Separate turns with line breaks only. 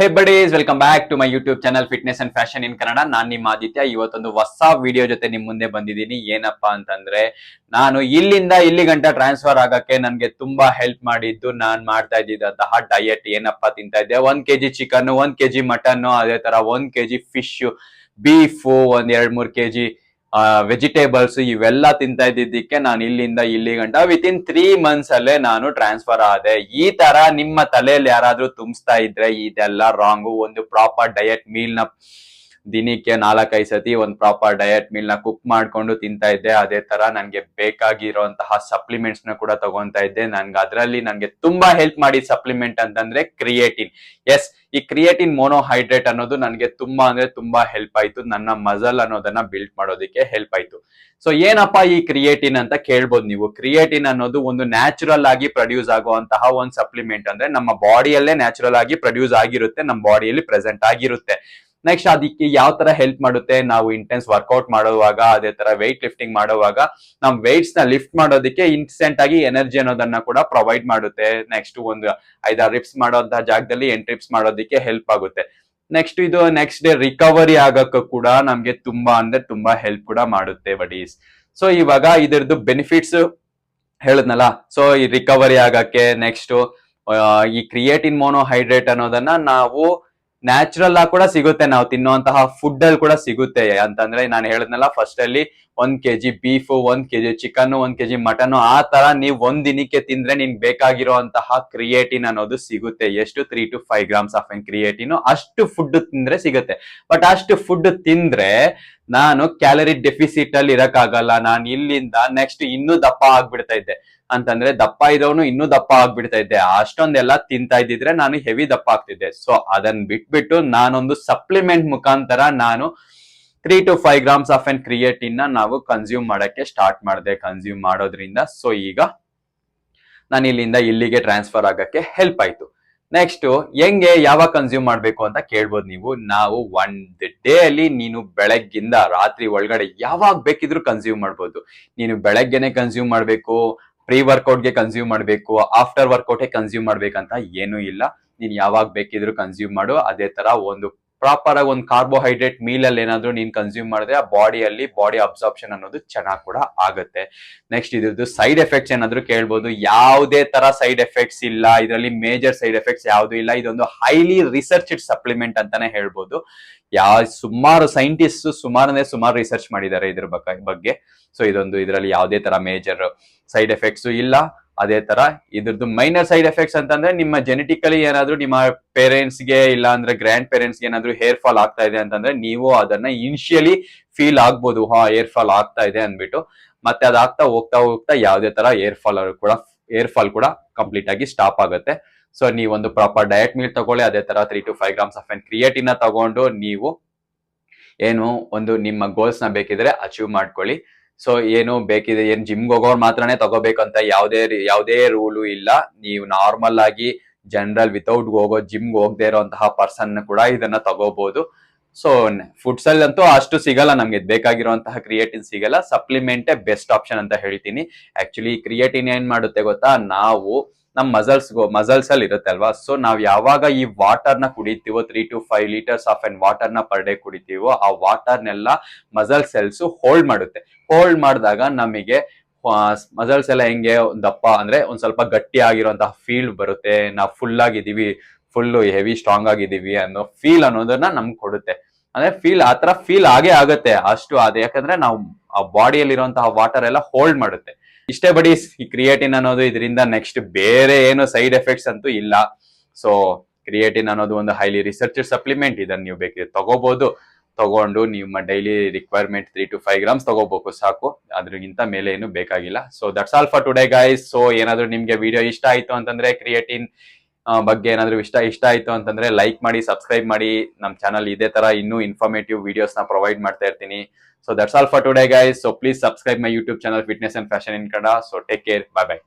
Hey buddies, welcome back to my YouTube channel fitness and fashion in Kannada. ನಾನ್ ನಿಮ್ಮ ಆದಿತ್ಯ. ಇವತ್ತೊಂದು ಹೊಸ ವಿಡಿಯೋ ಜೊತೆ ನಿಮ್ ಮುಂದೆ ಬಂದಿದ್ದೀನಿ. ಏನಪ್ಪಾ ಅಂತಂದ್ರೆ, ನಾನು ಇಲ್ಲಿಂದ ಇಲ್ಲಿ ಗಂಟ ಟ್ರಾನ್ಸ್ಫರ್ ಆಗಕ್ಕೆ ನನ್ಗೆ ತುಂಬಾ ಹೆಲ್ಪ್ ಮಾಡಿದ್ದು ನಾನ್ ಮಾಡ್ತಾ ಇದ್ದಿದ್ದಂತಹ ಡಯಟ್. ಏನಪ್ಪಾ ತಿಂತಾ ಇದ್ದೆ, 1 kg ಚಿಕನ್, 1 kg ಮಟನ್, ಅದೇ ತರ 1 kg ಫಿಶ್, ಬೀಫ್, ಒಂದ್ 2-3 kg ವೆಜಿಟೇಬಲ್ಸ್, ಇವೆಲ್ಲ ತಿಂತಾ ಇದ್ದಿದ್ದಕ್ಕೆ ನಾನು ಇಲ್ಲಿಂದ ಇಲ್ಲಿ ಗಂಟ ವಿತಿನ್ 3 months ಅಲ್ಲೇ ನಾನು ಟ್ರಾನ್ಸ್ಫರ್ ಆದೆ. ಈ ತರ ನಿಮ್ಮ ತಲೆಯಲ್ಲಿ ಯಾರಾದ್ರೂ ತುಂಬಿಸ್ತಾ ಇದ್ರೆ ಇದೆಲ್ಲ ರಾಂಗು. ಒಂದು ಪ್ರಾಪರ್ ಡಯಟ್ ಮೀಲ್ ನ ದಿನಕ್ಕೆ 4-5 ಸತಿ ಒಂದು ಪ್ರಾಪರ್ ಡಯಟ್ ಮೀಲ್ ನ ಕುಕ್ ಮಾಡ್ಕೊಂಡು ತಿಂತಾ ಇದ್ದೆ. ಅದೇ ತರ ನನ್ಗೆ ಬೇಕಾಗಿರುವಂತಹ ಸಪ್ಲಿಮೆಂಟ್ಸ್ ನ ಕೂಡ ತಗೊಂತಾ ಇದ್ದೆ. ಅದರಲ್ಲಿ ನನ್ಗೆ ತುಂಬಾ ಹೆಲ್ಪ್ ಮಾಡಿ ಸಪ್ಲಿಮೆಂಟ್ ಅಂತಂದ್ರೆ ಕ್ರಿಯೇಟಿನ್. ಎಸ್, ಈ ಕ್ರಿಯೇಟಿನ್ ಮೋನೋಹೈಡ್ರೇಟ್ ಅನ್ನೋದು ನನಗೆ ತುಂಬಾ ಅಂದ್ರೆ ತುಂಬಾ ಹೆಲ್ಪ್ ಆಯ್ತು. ನನ್ನ ಮಸಲ್ ಅನ್ನೋದನ್ನ ಬಿಲ್ಡ್ ಮಾಡೋದಕ್ಕೆ ಹೆಲ್ಪ್ ಆಯ್ತು. ಸೊ ಏನಪ್ಪಾ ಈ ಕ್ರಿಯೇಟಿನ್ ಅಂತ ಕೇಳ್ಬೋದು ನೀವು. ಕ್ರಿಯೇಟಿನ್ ಅನ್ನೋದು ಒಂದು ನ್ಯಾಚುರಲ್ ಆಗಿ ಪ್ರೊಡ್ಯೂಸ್ ಆಗುವಂತಹ ಒಂದು ಸಪ್ಲಿಮೆಂಟ್. ಅಂದ್ರೆ ನಮ್ಮ ಬಾಡಿಯಲ್ಲೇ ನ್ಯಾಚುರಲ್ ಆಗಿ ಪ್ರೊಡ್ಯೂಸ್ ಆಗಿರುತ್ತೆ, ನಮ್ಮ ಬಾಡಿಯಲ್ಲಿ ಪ್ರೆಸೆಂಟ್ ಆಗಿರುತ್ತೆ. ನೆಕ್ಸ್ಟ್ ಅದಕ್ಕೆ ಯಾವ ತರ ಹೆಲ್ಪ್ ಮಾಡುತ್ತೆ, ನಾವು ಇಂಟೆನ್ಸ್ ವರ್ಕೌಟ್ ಮಾಡುವಾಗ, ಅದೇ ತರ ವೆಯ್ಟ್ ಲಿಫ್ಟಿಂಗ್ ಮಾಡುವಾಗ ನಮ್ ವೆಯ್ಟ್ಸ್ ನ ಲಿಫ್ಟ್ ಮಾಡೋದಕ್ಕೆ ಇನ್ಸ್ಟೆಂಟ್ ಆಗಿ ಎನರ್ಜಿ ಅನ್ನೋದನ್ನ ಕೂಡ ಪ್ರೊವೈಡ್ ಮಾಡುತ್ತೆ. ನೆಕ್ಸ್ಟ್ ಒಂದು 5-6 ರಿಪ್ಸ್ ಮಾಡುವಂತಹ ಜಾಗದಲ್ಲಿ 8 ರಿಪ್ಸ್ ಮಾಡೋದಕ್ಕೆ ಹೆಲ್ಪ್ ಆಗುತ್ತೆ. ನೆಕ್ಸ್ಟ್ ಇದು ನೆಕ್ಸ್ಟ್ ಡೇ ರಿಕವರಿ ಆಗಕ್ಕೂ ಕೂಡ ನಮ್ಗೆ ತುಂಬಾ ಅಂದ್ರೆ ತುಂಬಾ ಹೆಲ್ಪ್ ಕೂಡ ಮಾಡುತ್ತೆ ಬಡೀಸ್. ಸೊ ಇವಾಗ ಇದರದ್ದು ಬೆನಿಫಿಟ್ಸ್ ಹೇಳದ್ನಲ್ಲ. ಸೊ ಈ ರಿಕವರಿ ಆಗಕ್ಕೆ ನೆಕ್ಸ್ಟ್ ಈ ಕ್ರಿಯೇಟಿನ್ ಮೋನೋಹೈಡ್ರೇಟ್ ಅನ್ನೋದನ್ನ ನಾವು ನ್ಯಾಚುರಲ್ ಆಗಿ ಕೂಡ ಸಿಗುತ್ತೆ, ನಾವು ತಿನ್ನುವಂತಹ ಫುಡ್ ಅಲ್ಲಿ ಕೂಡ ಸಿಗುತ್ತೆ. ಅಂತಂದ್ರೆ ನಾನು ಹೇಳದ್ನಲ್ಲ ಫಸ್ಟ್ ಅಲ್ಲಿ 1 kg beef, 1 kg chicken, 1 kg mutton, ಆ ತರ ನೀವು ಒಂದ್ ದಿನಕ್ಕೆ ತಿಂದ್ರೆ ನಿನ್ ಬೇಕಾಗಿರುವಂತಹ ಕ್ರಿಯೇಟಿನ್ ಅನ್ನೋದು ಸಿಗುತ್ತೆ. ಎಷ್ಟು? 3 to 5 grams ಆಫ್ ಕ್ರಿಯೇಟಿನ್. ಅಷ್ಟು ಫುಡ್ ತಿಂದ್ರೆ ಸಿಗುತ್ತೆ. ಬಟ್ ಅಷ್ಟು ಫುಡ್ ತಿಂದ್ರೆ ನಾನು ಕ್ಯಾಲರಿ ಡೆಫಿಸಿಟ್ ಅಲ್ಲಿ ಇರಕ್ಕಾಗಲ್ಲ. ನಾನು ಇಲ್ಲಿಂದ ನೆಕ್ಸ್ಟ್ ಇನ್ನೂ ದಪ್ಪ ಆಗ್ಬಿಡ್ತಾ ಇದ್ದೆ. ಅಂತಂದ್ರೆ ದಪ್ಪ ಇರೋನು ಇನ್ನೂ ದಪ್ಪ ಆಗ್ಬಿಡ್ತಾ ಇದ್ದೆ. ಅಷ್ಟೊಂದೆಲ್ಲ ತಿಂತಾ ಇದ್ದಿದ್ರೆ ನಾನು ಹೆವಿ ದಪ್ಪ ಆಗ್ತಿದ್ದೆ. ಸೊ ಅದನ್ನ ಬಿಟ್ಬಿಟ್ಟು ನಾನೊಂದು ಸಪ್ಲಿಮೆಂಟ್ ಮುಖಾಂತರ ನಾನು 3 to 5 grams ಆಫ್ ಕ್ರಿಯೇಟಿನ್ ನ ನಾವು ಕನ್ಸ್ಯೂಮ್ ಮಾಡಕ್ಕೆ ಸ್ಟಾರ್ಟ್ ಮಾಡಿದೆ. ಕನ್ಸ್ಯೂಮ್ ಮಾಡೋದ್ರಿಂದ ಸೊ ಈಗ ನಾನು ಇಲ್ಲಿಂದ ಇಲ್ಲಿಗೆ ಟ್ರಾನ್ಸ್ಫರ್ ಆಗಕ್ಕೆ ಹೆಲ್ಪ್ ಆಯ್ತು. ನೆಕ್ಸ್ಟ್ ಹೆಂಗೆ, ಯಾವಾಗ ಕನ್ಸ್ಯೂಮ್ ಮಾಡ್ಬೇಕು ಅಂತ ಕೇಳ್ಬೋದು ನೀವು. ನಾವು ಒಂದ್ ಡೇ ಅಲ್ಲಿ ನೀನು ಬೆಳಗ್ಗಿಂದ ರಾತ್ರಿ ಒಳಗಡೆ ಯಾವಾಗ ಬೇಕಿದ್ರು ಕನ್ಸ್ಯೂಮ್ ಮಾಡ್ಬೋದು. ನೀನು ಬೆಳಗ್ಗೆನೆ ಕನ್ಸ್ಯೂಮ್ ಮಾಡ್ಬೇಕು, ಪ್ರೀ ವರ್ಕೌಟ್ಗೆ ಕನ್ಸ್ಯೂಮ್ ಮಾಡ್ಬೇಕು, ಆಫ್ಟರ್ ವರ್ಕೌಟ್ ಕನ್ಸ್ಯೂಮ್ ಮಾಡ್ಬೇಕಂತ ಏನೂ ಇಲ್ಲ. ನೀನ್ ಯಾವಾಗ ಬೇಕಿದ್ರು ಕನ್ಸ್ಯೂಮ್ ಮಾಡು. ಅದೇ ತರ ಒಂದು ಪ್ರಾಪರ್ ಆಗಿ ಒಂದು ಕಾರ್ಬೋಹೈಡ್ರೇಟ್ ಮೀಲ್ ಅಲ್ಲಿ ಏನಾದ್ರು ನೀನ್ ಕನ್ಸ್ಯೂಮ್ ಮಾಡಿದ್ರೆ ಆ ಬಾಡಿ ಅಬ್ಸಾರ್ಪ್ಷನ್ ಅನ್ನೋದು ಚೆನ್ನಾಗ್ ಕೂಡ ಆಗುತ್ತೆ. ನೆಕ್ಸ್ಟ್ ಇದ್ರದ್ದು ಸೈಡ್ ಎಫೆಕ್ಟ್ಸ್ ಏನಾದ್ರು ಕೇಳ್ಬೋದು. ಯಾವುದೇ ತರ ಸೈಡ್ ಎಫೆಕ್ಟ್ಸ್ ಇಲ್ಲ ಇದರಲ್ಲಿ, ಮೇಜರ್ ಸೈಡ್ ಎಫೆಕ್ಟ್ಸ್ ಯಾವ್ದು ಇಲ್ಲ. ಇದೊಂದು ಹೈಲಿ ರಿಸರ್ಚ್ಡ್ ಸಪ್ಲಿಮೆಂಟ್ ಅಂತಾನೆ ಹೇಳ್ಬೋದು. ಸುಮಾರು ಸೈಂಟಿಸ್ಟ್ ಸುಮಾರು ರಿಸರ್ಚ್ ಮಾಡಿದ್ದಾರೆ ಇದ್ರ ಬಗ್ಗೆ. ಸೊ ಇದರಲ್ಲಿ ಯಾವುದೇ ತರ ಮೇಜರ್ ಸೈಡ್ ಎಫೆಕ್ಟ್ಸ್ ಇಲ್ಲ. ಅದೇ ತರ ಇದ್ರದ್ದು ಮೈನರ್ ಸೈಡ್ ಎಫೆಕ್ಟ್ಸ್ ಅಂತಂದ್ರೆ ನಿಮ್ಮ ಜೆನೆಟಿಕಲಿ ಏನಾದ್ರು ನಿಮ್ಮ ಪೇರೆಂಟ್ಸ್ಗೆ ಇಲ್ಲ ಅಂದ್ರೆ ಗ್ರ್ಯಾಂಡ್ ಪೇರೆಂಟ್ಸ್ಗೆ ಏನಾದ್ರು ಹೇರ್ ಫಾಲ್ ಆಗ್ತಾ ಇದೆ ಅಂತಂದ್ರೆ ನೀವು ಅದನ್ನ ಇನಿಷಿಯಲಿ ಫೀಲ್ ಆಗ್ಬೋದು, ಹೇರ್ ಫಾಲ್ ಆಗ್ತಾ ಇದೆ ಅಂದ್ಬಿಟ್ಟು. ಮತ್ತೆ ಅದಾಗ್ತಾ ಹೋಗ್ತಾ ಯಾವುದೇ ತರ ಹೇರ್ ಫಾಲ್ ಕೂಡ ಕಂಪ್ಲೀಟ್ ಆಗಿ ಸ್ಟಾಪ್ ಆಗುತ್ತೆ. ಸೊ ನೀವೊಂದು ಪ್ರಾಪರ್ ಡಯಟ್ ಮೀಲ್ ತಗೊಳ್ಳಿ. ಅದೇ ತರ 3 to 5 grams ಆಫ್ ಕ್ರಿಯೇಟಿನ್ ತಗೊಂಡು ನೀವು ಏನು ಒಂದು ನಿಮ್ಮ ಗೋಲ್ಸ್ ನ ಬೇಕಿದ್ರೆ ಅಚೀವ್ ಮಾಡ್ಕೊಳ್ಳಿ. ಸೊ ಏನು ಬೇಕಿದೆ, ಏನ್ ಜಿಮ್ಗೆ ಹೋಗೋರು ಮಾತ್ರನೇ ತಗೋಬೇಕಂತ ಯಾವುದೇ ರೂಲು ಇಲ್ಲ. ನೀವು ನಾರ್ಮಲ್ ಆಗಿ ಜನರಲ್ ವಿತೌಟ್ ಜಿಮ್ಗೆ ಹೋಗದೆ ಇರುವಂತಹ ಪರ್ಸನ್ ಕೂಡ ಇದನ್ನ ತಗೋಬಹುದು. ಸೊ ಫುಡ್ಸ್ ಅಲ್ಲಿ ಅಂತೂ ಅಷ್ಟು ಸಿಗಲ್ಲ, ನಮ್ಗೆ ಬೇಕಾಗಿರುವಂತಹ ಕ್ರಿಯೇಟಿನ್ ಸಿಗಲ್ಲ. ಸಪ್ಲಿಮೆಂಟೇ ಬೆಸ್ಟ್ ಆಪ್ಷನ್ ಅಂತ ಹೇಳ್ತೀನಿ. ಆಕ್ಚುಲಿ ಕ್ರಿಯೇಟಿನ್ ಏನ್ ಮಾಡುತ್ತೆ ಗೊತ್ತಾ, ನಾವು ನಮ್ ಮಸಲ್ಸ್ ಅಲ್ಲಿ ಇರುತ್ತೆ ಅಲ್ವಾ. ಸೊ ನಾವ್ ಯಾವಾಗ ಈ ವಾಟರ್ ನ ಕುಡಿತೀವೋ, 3 to 5 liters ಆಫ್ ವಾಟರ್ ನ ಪರ್ ಡೇ ಕುಡಿತೀವೋ, ಆ ವಾಟರ್ನೆಲ್ಲ ಮಸಲ್ ಸೆಲ್ಸ್ ಹೋಲ್ಡ್ ಮಾಡುತ್ತೆ. ಹೋಲ್ಡ್ ಮಾಡಿದಾಗ ನಮಗೆ ಮಸಲ್ಸ್ ಎಲ್ಲ ಹೆಂಗೆ ದಪ್ಪ ಅಂದ್ರೆ ಒಂದ್ ಸ್ವಲ್ಪ ಗಟ್ಟಿ ಆಗಿರುವಂತಹ ಫೀಲ್ ಬರುತ್ತೆ. ನಾವು ಫುಲ್ ಹೆವಿ ಸ್ಟ್ರಾಂಗ್ ಆಗಿದೀವಿ ಅನ್ನೋ ಫೀಲ್ ಅನ್ನೋದನ್ನ ನಮ್ಗೆ ಕೊಡುತ್ತೆ. ಅಂದ್ರೆ ಆತರ ಫೀಲ್ ಆಗೇ ಆಗುತ್ತೆ ಅಷ್ಟು. ಅದು ಯಾಕಂದ್ರೆ ನಾವು ಆ ಬಾಡಿಯಲ್ಲಿ ಇರುವಂತಹ ವಾಟರ್ ಎಲ್ಲ ಹೋಲ್ಡ್ ಮಾಡುತ್ತೆ. ಇಷ್ಟೇ ಬಡಿ ಈ ಕ್ರಿಯೇಟಿನ್ ಅನ್ನೋದು. ಇದರಿಂದ ನೆಕ್ಸ್ಟ್ ಬೇರೆ ಏನು ಸೈಡ್ ಎಫೆಕ್ಟ್ಸ್ ಅಂತೂ ಇಲ್ಲ. ಸೊ ಕ್ರಿಯೇಟಿನ್ ಅನ್ನೋದು ಒಂದು ಹೈಲಿ ರಿಸರ್ಚ್ ಸಪ್ಲಿಮೆಂಟ್. ಇದನ್ನ ನೀವು ಬೇಕಿದ್ರೆ ತಗೊಂಡು ನಿಮ್ಮ ಡೈಲಿ ರಿಕ್ವೈರ್ಮೆಂಟ್ 3 to 5 grams ತಗೋಬೇಕು ಸಾಕು. ಅದ್ರಗಿಂತ ಮೇಲೆ ಏನು ಬೇಕಾಗಿಲ್ಲ. So that's all for today guys. So ಏನಾದ್ರು ನಿಮ್ಗೆ ವಿಡಿಯೋ ಇಷ್ಟ ಆಯ್ತು ಅಂತಂದ್ರೆ, ಕ್ರಿಯೇಟಿನ್ ಬಗ್ಗೆ ಏನಾದ್ರು ಇಷ್ಟ ಆಯ್ತು ಅಂತಂದ್ರೆ ಲೈಕ್ ಮಾಡಿ, ಸಬ್ಸ್ಕ್ರೈಬ್ ಮಾಡಿ. ನಮ್ ಚಾನಲ್ ಇದೇ ತರ ಇನ್ನೂ ಇನ್ಫಾರ್ಮೇಟಿವ್ ವಿಡಿಯೋಸ್ ನ ಪ್ರೊವೈಡ್ ಮಾಡ್ತಾ ಇರ್ತೀನಿ. So that's all for today guys. So please subscribe my YouTube channel Fitness and Fashion in Kannada. So take care. Bye bye.